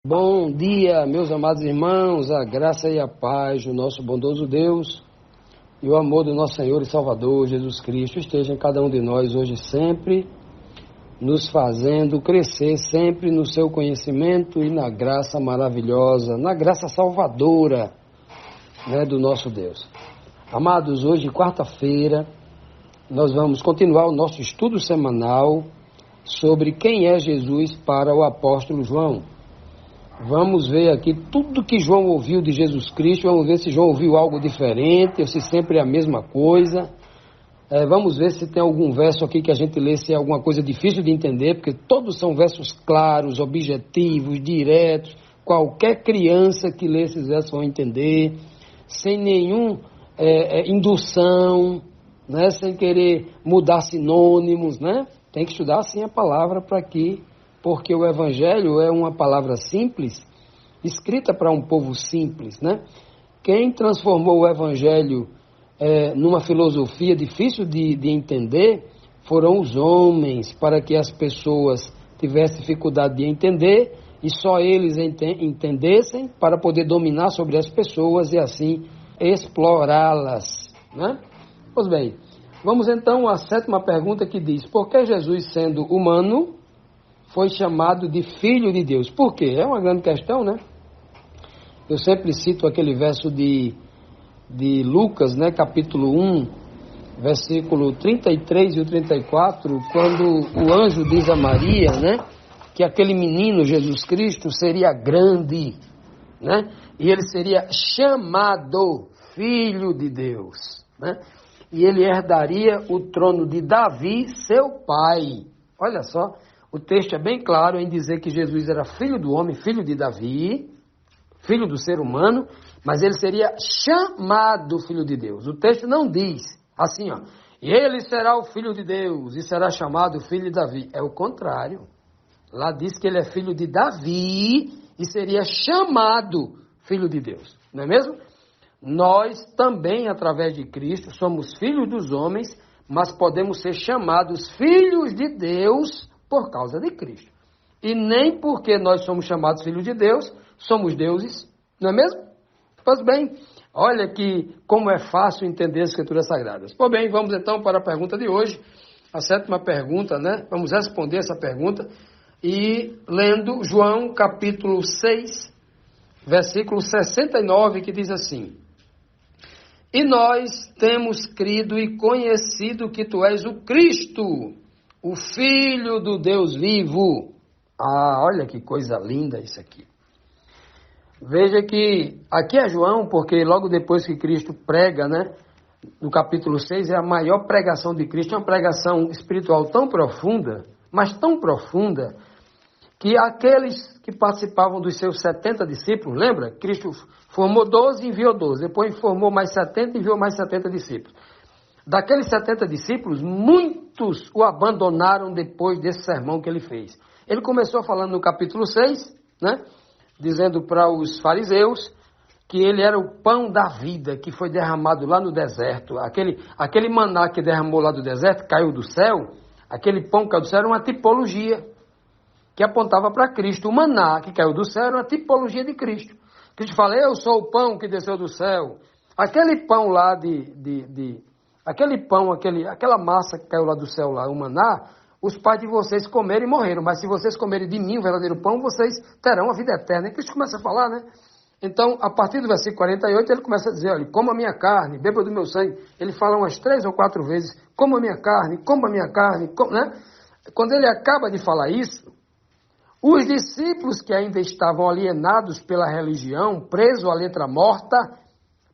Bom dia, meus amados irmãos, a graça e a paz do nosso bondoso Deus e o amor do nosso Senhor e Salvador Jesus Cristo esteja em cada um de nós hoje e sempre, nos fazendo crescer sempre no seu conhecimento e na graça maravilhosa, na graça salvadora, do nosso Deus. Amados, hoje, quarta-feira, nós vamos continuar o nosso estudo semanal sobre quem é Jesus para o apóstolo João. Vamos ver aqui tudo que João ouviu de Jesus Cristo, vamos ver se João ouviu algo diferente, ou se sempre é a mesma coisa. Vamos ver se tem algum verso aqui que a gente lê, se é alguma coisa difícil de entender, porque todos são versos claros, objetivos, diretos. Qualquer criança que lê esses versos vai entender, sem nenhuma indução, sem querer mudar sinônimos, Tem que estudar assim a palavra porque o Evangelho é uma palavra simples, escrita para um povo simples, Quem transformou o Evangelho numa filosofia difícil de entender foram os homens, para que as pessoas tivessem dificuldade de entender e só eles entendessem para poder dominar sobre as pessoas e assim explorá-las, Pois bem, vamos então à sétima pergunta que diz: por que Jesus, sendo humano, foi chamado de Filho de Deus? Por quê? É uma grande questão, Eu sempre cito aquele verso de Lucas, capítulo 1, versículo 33 e o 34, quando o anjo diz a Maria, que aquele menino, Jesus Cristo, seria grande, E ele seria chamado Filho de Deus, E ele herdaria o trono de Davi, seu pai. Olha só. O texto é bem claro em dizer que Jesus era filho do homem, filho de Davi, filho do ser humano, mas ele seria chamado filho de Deus. O texto não diz assim, e ele será o filho de Deus e será chamado filho de Davi. É o contrário. Lá diz que ele é filho de Davi e seria chamado filho de Deus. Não é mesmo? Nós também, através de Cristo, somos filhos dos homens, mas podemos ser chamados filhos de Deus por causa de Cristo. E nem porque nós somos chamados filhos de Deus, somos deuses, não é mesmo? Pois bem, olha como é fácil entender as Escrituras Sagradas. Pois bem, vamos então para a pergunta de hoje, a sétima pergunta, Vamos responder essa pergunta, e lendo João capítulo 6, versículo 69, que diz assim: e nós temos crido e conhecido que tu és o Cristo, o Filho do Deus vivo. Olha que coisa linda isso aqui. Veja que aqui é João, porque logo depois que Cristo prega, no capítulo 6, é a maior pregação de Cristo, é uma pregação espiritual tão profunda, mas tão profunda, que aqueles que participavam dos seus 70 discípulos, lembra? Cristo formou 12 e enviou 12, depois formou mais 70 e enviou mais 70 discípulos. Daqueles 70 discípulos, muitos o abandonaram depois desse sermão que ele fez. Ele começou falando no capítulo 6, dizendo para os fariseus que ele era o pão da vida que foi derramado lá no deserto. Aquele maná que derramou lá do deserto, caiu do céu, aquele pão que caiu do céu era uma tipologia que apontava para Cristo. O maná que caiu do céu era uma tipologia de Cristo. Cristo fala, eu sou o pão que desceu do céu. Aquele pão lá aquela massa que caiu lá do céu, lá, o maná, os pais de vocês comeram e morreram, mas se vocês comerem de mim, o verdadeiro pão, vocês terão a vida eterna. E Cristo começa a falar, Então, a partir do versículo 48, ele começa a dizer, olha, coma a minha carne, beba do meu sangue. Ele fala umas 3 ou 4 vezes, coma a minha carne, Quando ele acaba de falar isso, os discípulos que ainda estavam alienados pela religião, presos à letra morta,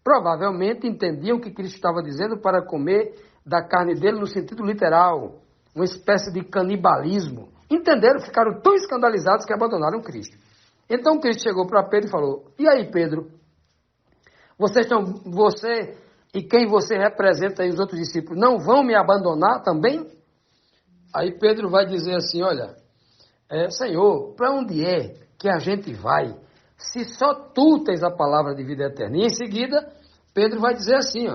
provavelmente entendiam o que Cristo estava dizendo para comer da carne dele no sentido literal, uma espécie de canibalismo. Entenderam, ficaram tão escandalizados que abandonaram Cristo. Então Cristo chegou para Pedro e falou, e aí Pedro, você e quem você representa aí, os outros discípulos, não vão me abandonar também? Aí Pedro vai dizer assim, olha, Senhor, para onde é que a gente vai, se só tu tens a palavra de vida eterna? E em seguida, Pedro vai dizer assim,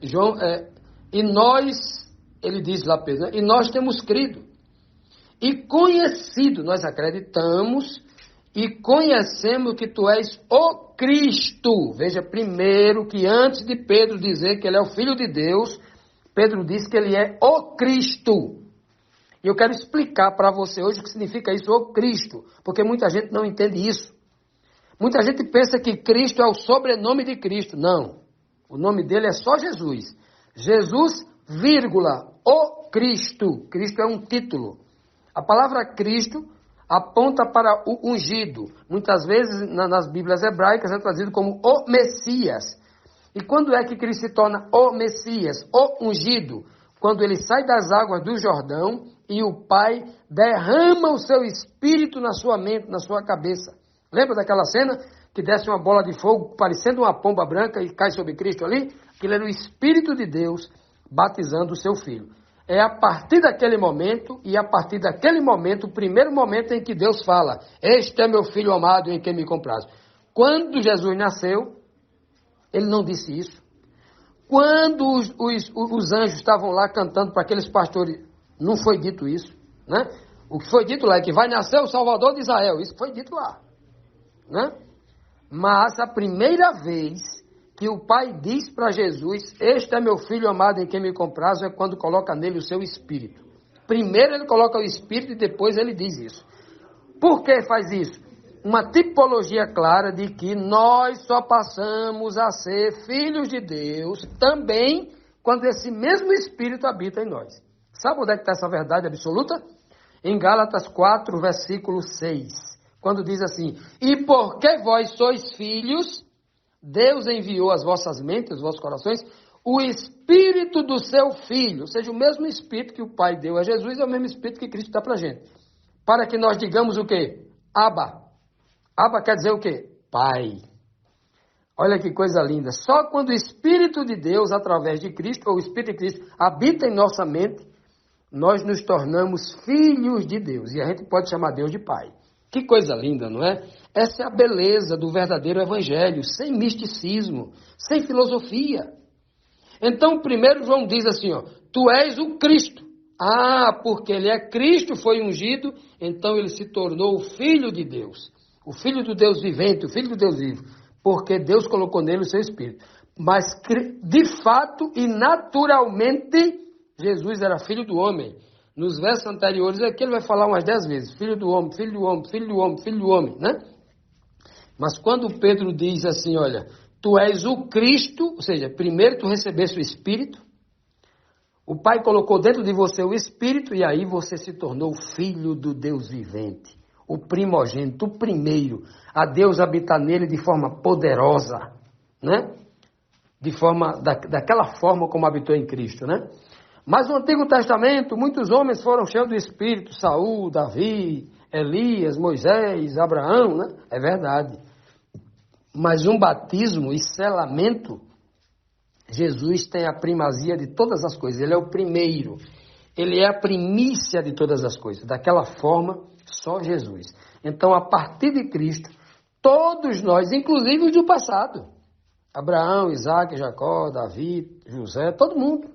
João, e nós, ele diz lá, Pedro, e nós temos crido e conhecido, nós acreditamos e conhecemos que tu és o Cristo. Veja, primeiro que antes de Pedro dizer que ele é o Filho de Deus, Pedro disse que ele é o Cristo. E eu quero explicar para você hoje o que significa isso, o Cristo, porque muita gente não entende isso. Muita gente pensa que Cristo é o sobrenome de Cristo. Não, o nome dele é só Jesus. Jesus, vírgula, o Cristo. Cristo é um título. A palavra Cristo aponta para o ungido. Muitas vezes nas Bíblias hebraicas é traduzido como o Messias. E quando é que Cristo se torna o Messias, o ungido? Quando ele sai das águas do Jordão e o Pai derrama o seu Espírito na sua mente, na sua cabeça. Lembra daquela cena que desce uma bola de fogo parecendo uma pomba branca e cai sobre Cristo ali? Aquilo era o Espírito de Deus batizando o seu Filho. É a partir daquele momento, o primeiro momento em que Deus fala, este é meu Filho amado em quem me comprazo. Quando Jesus nasceu, ele não disse isso. Quando os anjos estavam lá cantando para aqueles pastores, não foi dito isso, né? O que foi dito lá é que vai nascer o Salvador de Israel, isso foi dito lá, né? Mas a primeira vez que o Pai diz para Jesus, este é meu Filho amado em quem me comprazo, é quando coloca nele o seu Espírito. Primeiro ele coloca o Espírito e depois ele diz isso. Por que faz isso? Uma tipologia clara de que nós só passamos a ser filhos de Deus também quando esse mesmo Espírito habita em nós. Sabe onde é que está essa verdade absoluta? Em Gálatas 4, versículo 6, quando diz assim, e porque vós sois filhos, Deus enviou às vossas mentes, aos vossos corações, o Espírito do seu Filho, ou seja, o mesmo Espírito que o Pai deu a Jesus, é o mesmo Espírito que Cristo dá para a gente. Para que nós digamos o quê? Abba. Abba quer dizer o quê? Pai. Olha que coisa linda. Só quando o Espírito de Deus, através de Cristo, ou o Espírito de Cristo, habita em nossa mente, nós nos tornamos filhos de Deus. E a gente pode chamar Deus de Pai. Que coisa linda, não é? Essa é a beleza do verdadeiro evangelho, sem misticismo, sem filosofia. Então, primeiro João diz assim, ó, tu és o Cristo. Ah, porque ele é Cristo, foi ungido, então ele se tornou o Filho de Deus. O Filho do Deus vivente, o Filho do Deus vivo. Porque Deus colocou nele o seu Espírito. Mas, de fato e naturalmente, Jesus era filho do homem. Nos versos anteriores, aqui ele vai falar umas 10 vezes, filho do homem, filho do homem, filho do homem, filho do homem, né? Mas quando Pedro diz assim, olha, tu és o Cristo, ou seja, primeiro tu recebeste o Espírito, o Pai colocou dentro de você o Espírito, e aí você se tornou filho do Deus vivente, o primogênito, o primeiro, a Deus habitar nele de forma poderosa, né? Daquela forma como habitou em Cristo, né? Mas no Antigo Testamento, muitos homens foram cheios do Espírito, Saul, Davi, Elias, Moisés, Abraão, né? É verdade. Mas um batismo e selamento, Jesus tem a primazia de todas as coisas. Ele é o primeiro. Ele é a primícia de todas as coisas. Daquela forma, só Jesus. Então, a partir de Cristo, todos nós, inclusive os do passado, Abraão, Isaac, Jacó, Davi, José, todo mundo,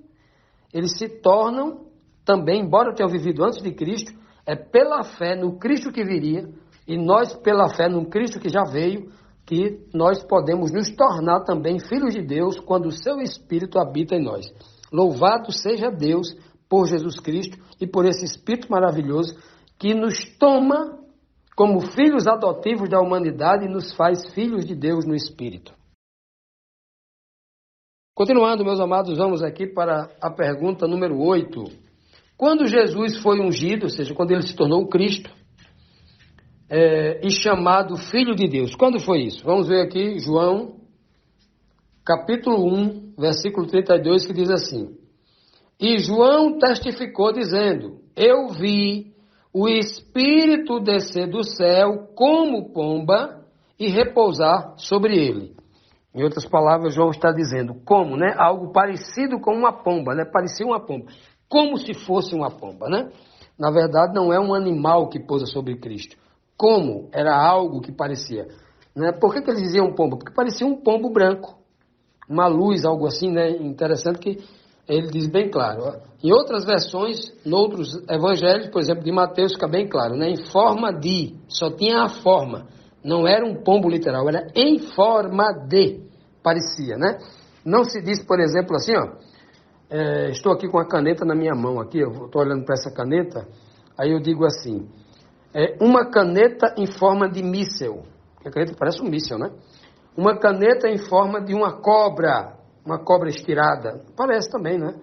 eles se tornam também, embora tenham vivido antes de Cristo, é pela fé no Cristo que viria, e nós pela fé no Cristo que já veio, que nós podemos nos tornar também filhos de Deus quando o seu Espírito habita em nós. Louvado seja Deus por Jesus Cristo e por esse Espírito maravilhoso que nos toma como filhos adotivos da humanidade e nos faz filhos de Deus no Espírito. Continuando, meus amados, vamos aqui para a pergunta número 8. Quando Jesus foi ungido, ou seja, quando ele se tornou o Cristo, e chamado Filho de Deus, quando foi isso? Vamos ver aqui João, capítulo 1, versículo 32, que diz assim, e João testificou dizendo, eu vi o Espírito descer do céu como pomba e repousar sobre ele. Em outras palavras, João está dizendo como, né? Algo parecido com uma pomba, né? Parecia uma pomba. Como se fosse uma pomba, né? Na verdade, não é um animal que pousa sobre Cristo. Como era algo que parecia. Né? Por que eles diziam pomba? Porque parecia um pombo branco. Uma luz, algo assim, né? Interessante que ele diz bem claro. Ó. Em outras versões, em outros evangelhos, por exemplo, de Mateus, fica bem claro, né? Em forma de, só tinha a forma. Não era um pombo literal, era em forma de, parecia, né? Não se diz, por exemplo, assim, ó, estou aqui com a caneta na minha mão, aqui, eu estou olhando para essa caneta, aí eu digo assim, uma caneta em forma de míssel, a caneta parece um míssel, né? Uma caneta em forma de uma cobra estirada, parece também, né?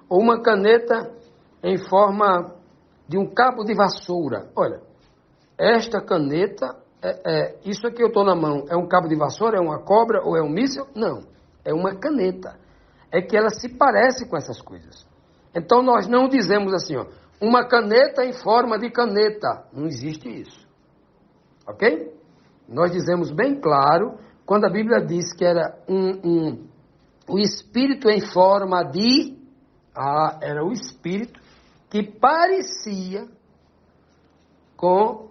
Ou uma caneta em forma de um cabo de vassoura. Olha, esta caneta, isso aqui eu estou na mão, é um cabo de vassoura, é uma cobra ou é um míssil? Não, é uma caneta. É que ela se parece com essas coisas. Então nós não dizemos assim, ó, uma caneta em forma de caneta. Não existe isso. Ok? Nós dizemos bem claro, quando a Bíblia diz que era o espírito em forma de... era o espírito que parecia com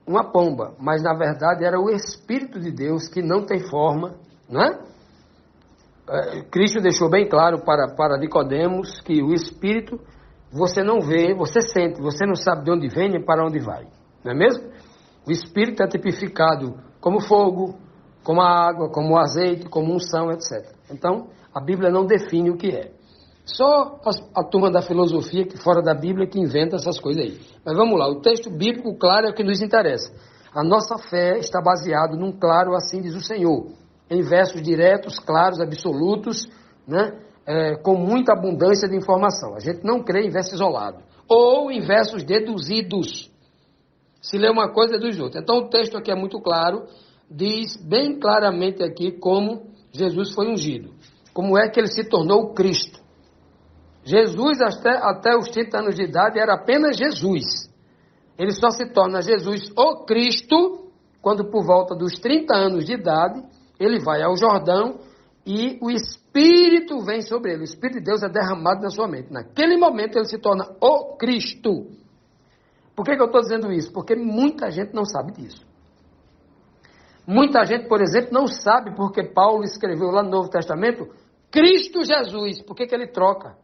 uma pomba, mas na verdade era o Espírito de Deus que não tem forma, não é? Cristo deixou bem claro para Nicodemos que o Espírito você não vê, você sente, você não sabe de onde vem nem para onde vai, não é mesmo? O Espírito é tipificado como fogo, como a água, como o azeite, como unção, etc. Então, a Bíblia não define o que é. Só a turma da filosofia, que fora da Bíblia, que inventa essas coisas aí. Mas vamos lá, o texto bíblico claro é o que nos interessa. A nossa fé está baseada num claro, assim diz o Senhor, em versos diretos, claros, absolutos, né? Com muita abundância de informação. A gente não crê em verso isolado. Ou em versos deduzidos. Se lê uma coisa, deduz outra. Então o texto aqui é muito claro, diz bem claramente aqui como Jesus foi ungido. Como é que ele se tornou o Cristo. Jesus, até os 30 anos de idade, era apenas Jesus. Ele só se torna Jesus, o Cristo, quando por volta dos 30 anos de idade, ele vai ao Jordão e o Espírito vem sobre ele. O Espírito de Deus é derramado na sua mente. Naquele momento ele se torna o Cristo. Por que eu estou dizendo isso? Porque muita gente não sabe disso. Muita gente, por exemplo, não sabe porque Paulo escreveu lá no Novo Testamento Cristo Jesus. Por que ele troca?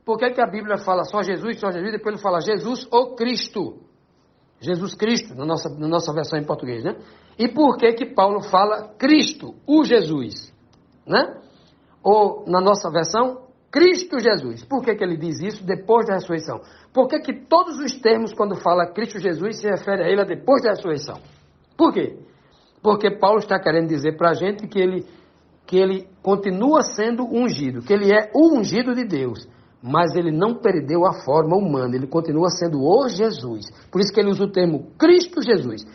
Por que a Bíblia fala só Jesus, depois ele fala Jesus o Cristo? Jesus Cristo, na nossa versão em português, né? E por que Paulo fala Cristo, o Jesus, né? Ou, na nossa versão, Cristo Jesus. Por que ele diz isso depois da ressurreição? Por que todos os termos, quando fala Cristo Jesus, se refere a ele depois da ressurreição? Por quê? Porque Paulo está querendo dizer para a gente que ele continua sendo ungido, que ele é o ungido de Deus. Mas ele não perdeu a forma humana, ele continua sendo o Jesus. Por isso que ele usa o termo Cristo Jesus.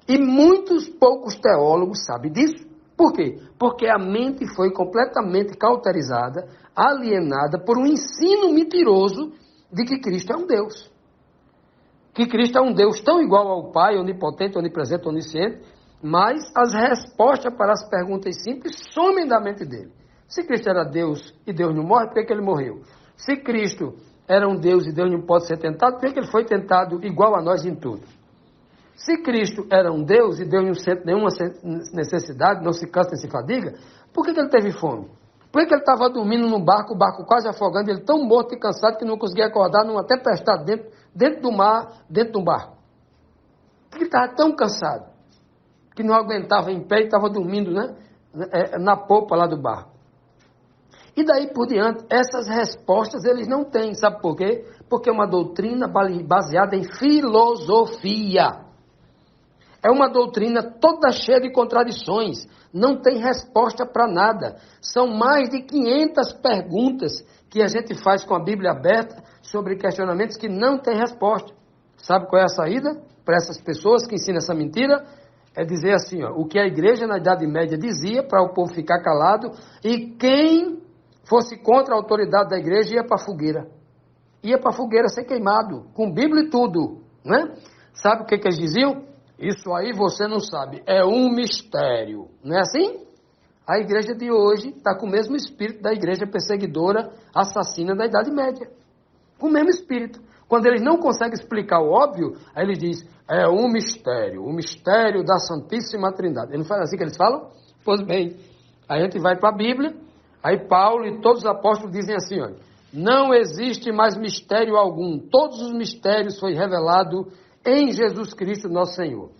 E muitos poucos teólogos sabem disso. Por quê? Porque a mente foi completamente cauterizada, alienada por um ensino mentiroso de que Cristo é um Deus. Que Cristo é um Deus tão igual ao Pai, onipotente, onipresente, onisciente, mas as respostas para as perguntas simples somem da mente dele. Se Cristo era Deus e Deus não morre, por que ele morreu? Se Cristo era um Deus e Deus não pode ser tentado, por que ele foi tentado igual a nós em tudo? Se Cristo era um Deus e Deus não sente nenhuma necessidade, não se cansa nem se fadiga, por que ele teve fome? Por que ele estava dormindo num barco, o barco quase afogando, ele tão morto e cansado que não conseguia acordar numa tempestade dentro do mar, dentro de um barco? Por que ele estava tão cansado que não aguentava em pé e estava dormindo, né, na popa lá do barco? E daí por diante, essas respostas eles não têm. Sabe por quê? Porque é uma doutrina baseada em filosofia. É uma doutrina toda cheia de contradições. Não tem resposta para nada. São mais de 500 perguntas que a gente faz com a Bíblia aberta sobre questionamentos que não tem resposta. Sabe qual é a saída para essas pessoas que ensinam essa mentira? É dizer assim, ó, o que a igreja na Idade Média dizia para o povo ficar calado, e quem fosse contra a autoridade da igreja ia para a fogueira. Ia para a fogueira ser queimado, com Bíblia e tudo, né? Sabe o que eles diziam? Isso aí você não sabe, é um mistério. Não é assim? A igreja de hoje está com o mesmo espírito da igreja perseguidora, assassina da Idade Média. Com o mesmo espírito. Quando eles não conseguem explicar o óbvio, aí eles dizem, é um mistério, o mistério da Santíssima Trindade. Não faz assim que eles falam? Pois bem, a gente vai para a Bíblia, Aí Paulo e todos os apóstolos dizem assim, olha, não existe mais mistério algum, todos os mistérios foi revelado em Jesus Cristo nosso Senhor.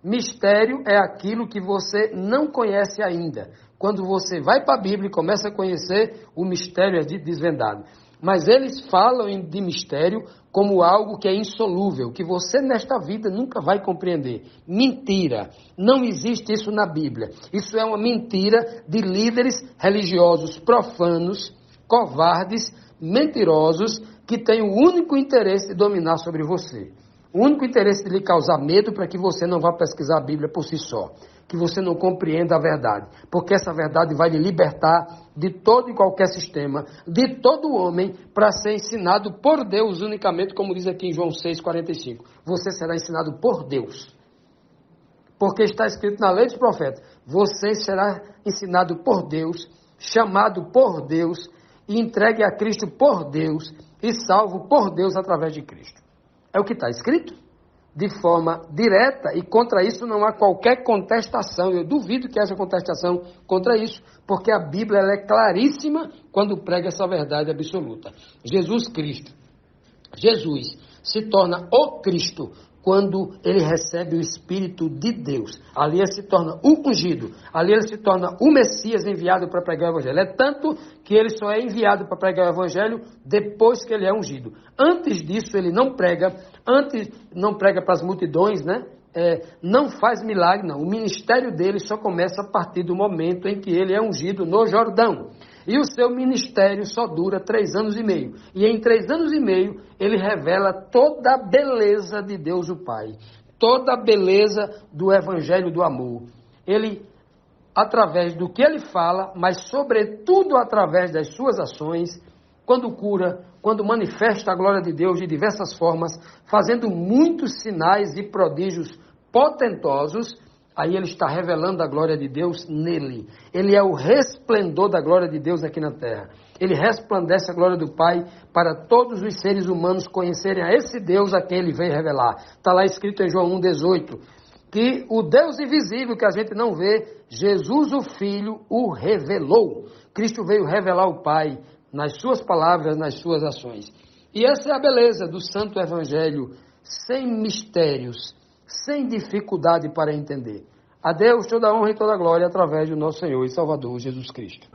Mistério é aquilo que você não conhece ainda. Quando você vai para a Bíblia e começa a conhecer, o mistério é desvendado. Mas eles falam de mistério como algo que é insolúvel, que você nesta vida nunca vai compreender. Mentira. Não existe isso na Bíblia. Isso é uma mentira de líderes religiosos profanos, covardes, mentirosos, que têm o único interesse de dominar sobre você. O único interesse de lhe causar medo para que você não vá pesquisar a Bíblia por si só. Que você não compreenda a verdade. Porque essa verdade vai lhe libertar de todo e qualquer sistema, de todo homem, para ser ensinado por Deus unicamente, como diz aqui em João 6,45. Você será ensinado por Deus. Porque está escrito na lei dos profetas. Você será ensinado por Deus, chamado por Deus, e entregue a Cristo por Deus, e salvo por Deus através de Cristo. É o que está escrito, de forma direta, e contra isso não há qualquer contestação. Eu duvido que haja contestação contra isso, porque a Bíblia ela é claríssima quando prega essa verdade absoluta. Jesus Cristo, Jesus se torna o Cristo quando ele recebe o Espírito de Deus. Ali ele se torna o ungido, ali ele se torna o Messias enviado para pregar o Evangelho. É tanto que ele só é enviado para pregar o Evangelho depois que ele é ungido. Antes disso ele não prega, para as multidões, né? Não faz milagre, não. O ministério dele só começa a partir do momento em que ele é ungido no Jordão. E o seu ministério só dura 3 anos e meio. E em 3 anos e meio, ele revela toda a beleza de Deus o Pai. Toda a beleza do Evangelho do amor. Ele, através do que ele fala, mas sobretudo através das suas ações, quando cura, quando manifesta a glória de Deus de diversas formas, fazendo muitos sinais e prodígios potentosos, aí ele está revelando a glória de Deus nele. Ele é o resplendor da glória de Deus aqui na terra. Ele resplandece a glória do Pai para todos os seres humanos conhecerem a esse Deus a quem ele veio revelar. Está lá escrito em João 1,18, que o Deus invisível que a gente não vê, Jesus o Filho o revelou. Cristo veio revelar o Pai nas suas palavras, nas suas ações. E essa é a beleza do Santo Evangelho, sem mistérios, sem dificuldade para entender. A Deus toda a honra e toda a glória através do nosso Senhor e Salvador Jesus Cristo.